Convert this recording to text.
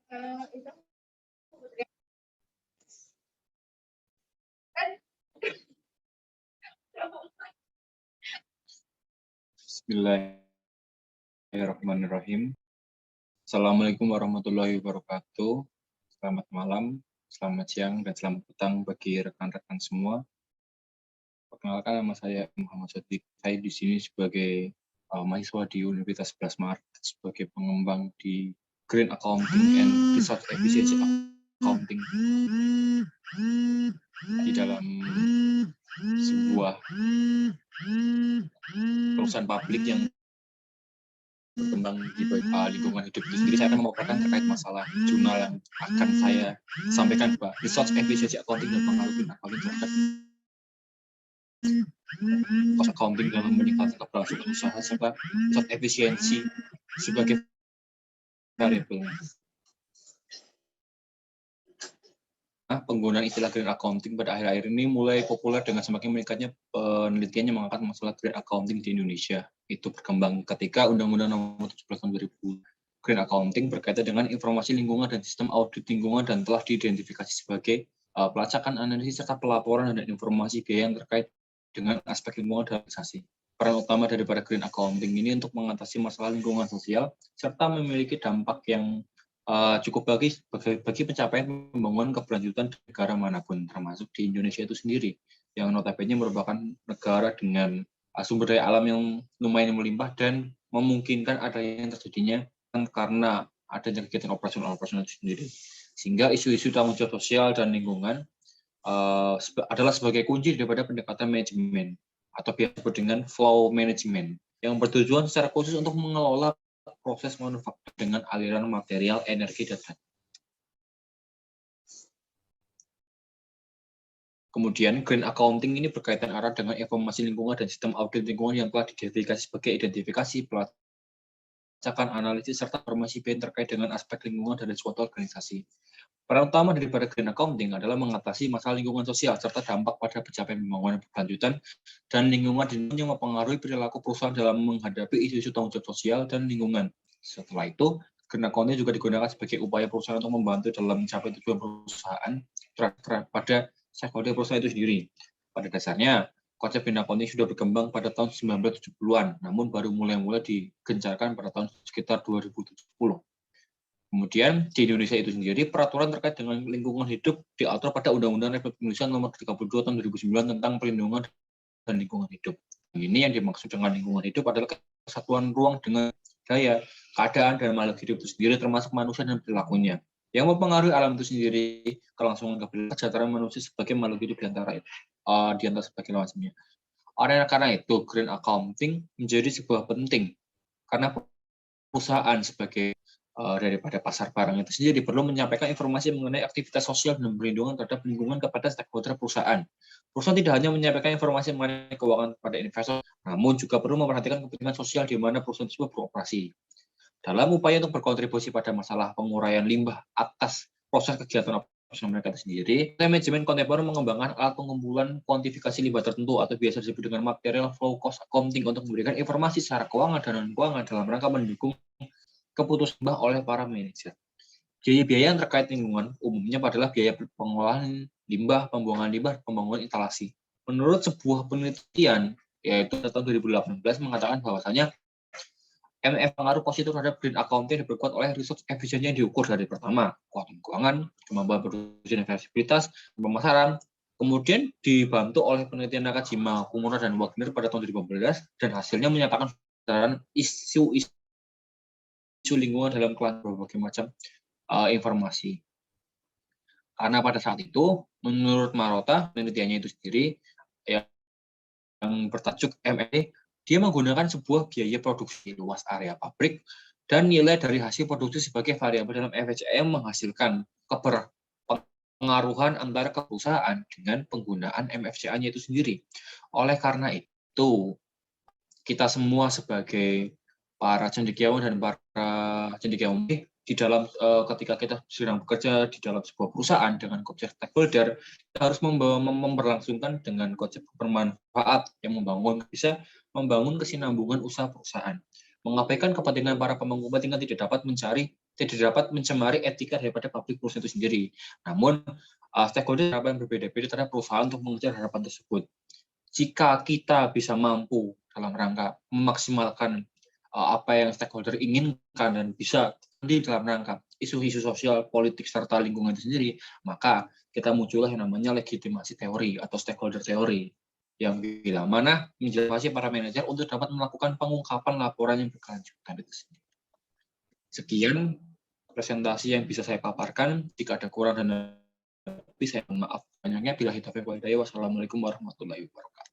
Bismillahirrahmanirrahim. Assalamualaikum warahmatullahi wabarakatuh. Selamat malam, selamat siang, dan selamat petang bagi rekan-rekan semua. Perkenalkan, nama saya Muhammad Sodik. Saya di sini sebagai mahasiswa di Universitas 11 Maret sebagai pengembang di Green Accounting and Resource Efficiency Accounting di dalam sebuah perusahaan publik yang berkembang di lingkungan hidup itu sendiri. Saya akan memaparkan terkait masalah jurnal yang akan saya sampaikan, Pak. Resource Efficiency Accounting dan pengaruh Green Accounting terhadap cost accounting dalam meningkatkan keberlangsungan usaha serta resource efisiensi sebagai variabelnya. Penggunaan istilah Green Accounting pada akhir-akhir ini mulai populer dengan semakin meningkatnya penelitian yang mengangkat masalah Green Accounting di Indonesia. Itu berkembang ketika Undang-Undang Nomor 17 Tahun 2000. Green Accounting berkaitan dengan informasi lingkungan dan sistem audit lingkungan dan telah diidentifikasi sebagai pelacakan, analisis, serta pelaporan dan informasi biaya yang terkait dengan aspek lingkungan dan organisasi. Peran utama daripada Green Accounting ini untuk mengatasi masalah lingkungan sosial serta memiliki dampak yang cukup bagi pencapaian pembangunan keberlanjutan di negara manapun, termasuk di Indonesia itu sendiri, yang notabene merupakan negara dengan sumber daya alam yang lumayan melimpah dan memungkinkan adanya terjadinya karena adanya kegiatan operasional itu sendiri. Sehingga isu-isu tanggung jawab sosial dan lingkungan adalah sebagai kunci daripada pendekatan manajemen atau biasa disebut dengan flow management yang bertujuan secara khusus untuk mengelola proses manufaktur dengan aliran material, energi, dan data. Kemudian Green Accounting ini berkaitan erat dengan informasi lingkungan dan sistem audit lingkungan yang telah diidentifikasi sebagai identifikasi, pelacakan, analisis, serta informasi biaya terkait dengan aspek lingkungan dari suatu organisasi. Peran utama daripada Green Accounting adalah mengatasi masalah lingkungan sosial serta dampak pada pencapaian pembangunan berkelanjutan dan lingkungan yang mempengaruhi perilaku perusahaan dalam menghadapi isu-isu tanggung jawab sosial dan lingkungan. Setelah itu, Green Accounting juga digunakan sebagai upaya perusahaan untuk membantu dalam mencapai tujuan perusahaan pada stakeholder perusahaan itu sendiri. Pada dasarnya, konsep Green Accounting sudah berkembang pada tahun 1970-an, namun baru mulai digencarkan pada tahun sekitar 2070. Kemudian di Indonesia itu sendiri, peraturan terkait dengan lingkungan hidup diatur pada Undang-Undang Republik Indonesia Nomor 32 Tahun 2009 tentang perlindungan dan lingkungan hidup. Ini yang dimaksud dengan lingkungan hidup adalah kesatuan ruang dengan gaya, keadaan, dan makhluk hidup itu sendiri, termasuk manusia dan perilakunya, yang mempengaruhi alam itu sendiri, kelangsungan kesejahteraan manusia sebagai makhluk hidup di antara sebagai macamnya. Karena itu, Green Accounting menjadi sebuah penting, karena perusahaan sebagai daripada pasar barang itu sendiri perlu menyampaikan informasi mengenai aktivitas sosial dan perlindungan terhadap lingkungan kepada stakeholder perusahaan. Perusahaan tidak hanya menyampaikan informasi mengenai keuangan kepada investor, namun juga perlu memperhatikan kepentingan sosial di mana perusahaan tersebut beroperasi. Dalam upaya untuk berkontribusi pada masalah penguraian limbah atas proses kegiatan operasional mereka itu sendiri, manajemen kontemporer mengembangkan alat pengumpulan kuantifikasi limbah tertentu atau biasa disebut dengan material flow cost accounting untuk memberikan informasi secara keuangan dan non-keuangan dalam rangka mendukung keputusan oleh para manajer. Biaya-biaya yang terkait lingkungan umumnya adalah biaya pengolahan limbah, pembuangan limbah, pembangunan instalasi. Menurut sebuah penelitian, yaitu tahun 2018, mengatakan bahwasanya MF pengaruh positif terhadap Green Accounting diperkuat oleh resource efisiensi yang diukur dari pertama, kekuatan keuangan, kemampuan produksi dan fleksibilitas, pemasaran, kemudian dibantu oleh penelitian Nakajima, Kumura, dan Wagner pada tahun 2015, dan hasilnya menyatakan isu-isu lingkungan dalam kelas berbagai macam informasi. Karena pada saat itu, menurut Marota, penelitiannya itu sendiri yang bertajuk ME, dia menggunakan sebuah biaya produksi luas area pabrik dan nilai dari hasil produksi sebagai variabel dalam FHCA yang menghasilkan pengaruhan antara perusahaan dengan penggunaan MFCA-nya itu sendiri. Oleh karena itu, kita semua sebagai para cendekiawan dan para cendekiawan di dalam ketika kita sedang bekerja di dalam sebuah perusahaan dengan konsep stakeholder, kita harus memberlangsungkan dengan konsep bermanfaat yang bisa membangun kesinambungan usaha perusahaan. Mengabaikan kepentingan para pemangku kepentingan tidak dapat mencari tidak dapat mencemari etika daripada public policy itu sendiri. Namun, stakeholder harapan berbeda-beda terhadap perusahaan untuk mengejar harapan tersebut. Jika kita bisa mampu dalam rangka memaksimalkan apa yang stakeholder inginkan dan bisa di dalam rangka isu-isu sosial, politik, serta lingkungan itu sendiri, maka kita muncullah yang namanya legitimasi teori atau stakeholder teori yang bila mana menjadi para manajer untuk dapat melakukan pengungkapan laporan yang berkelanjutan itu sendiri. Sekian presentasi yang bisa saya paparkan. Jika ada kurang dan lebih, saya mohon maaf. Banyaknya bila hidayah. Wassalamualaikum warahmatullahi wabarakatuh.